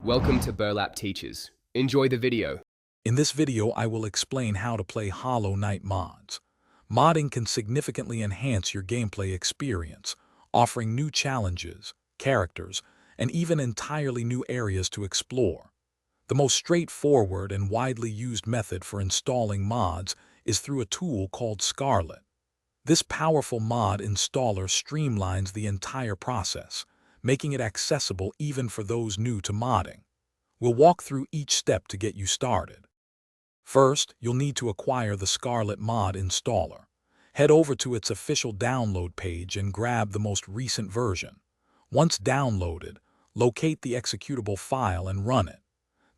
Welcome to Burlap Teachers. Enjoy the video. In this video, I will explain how to play Hollow Knight mods. Modding can significantly enhance your gameplay experience, offering new challenges, characters, and even entirely new areas to explore. The most straightforward and widely used method for installing mods is through a tool called Scarlet. This powerful mod installer streamlines the entire process, making it accessible even for those new to modding. We'll walk through each step to get you started. First, you'll need to acquire the Scarlet Mod installer. Head over to its official download page and grab the most recent version. Once downloaded, locate the executable file and run it.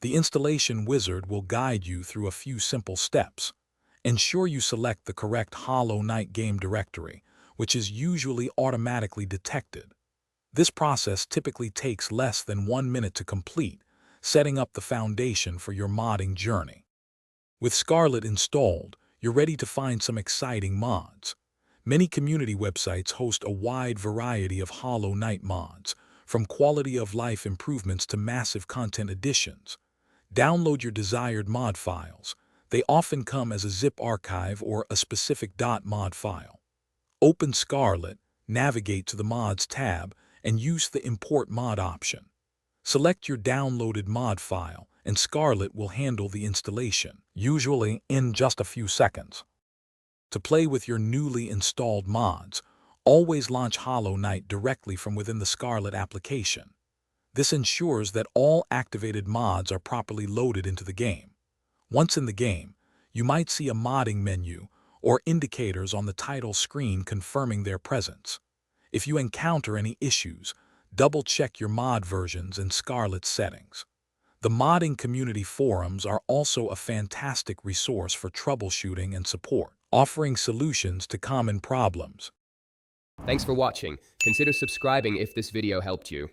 The installation wizard will guide you through a few simple steps. Ensure you select the correct Hollow Knight game directory, which is usually automatically detected. This process typically takes less than 1 minute to complete, setting up the foundation for your modding journey. With Scarlet installed, you're ready to find some exciting mods. Many community websites host a wide variety of Hollow Knight mods, from quality of life improvements to massive content additions. Download your desired mod files. They often come as a zip archive or a specific .mod file. Open Scarlet, navigate to the Mods tab, and use the Import Mod option. Select your downloaded mod file, and Scarlet will handle the installation, usually in just a few seconds. To play with your newly installed mods, always launch Hollow Knight directly from within the Scarlet application. This ensures that all activated mods are properly loaded into the game. Once in the game, you might see a modding menu or indicators on the title screen confirming their presence. If you encounter any issues, double-check your mod versions and Scarlet settings. The modding community forums are also a fantastic resource for troubleshooting and support, offering solutions to common problems. Thanks for watching. Consider subscribing if this video helped you.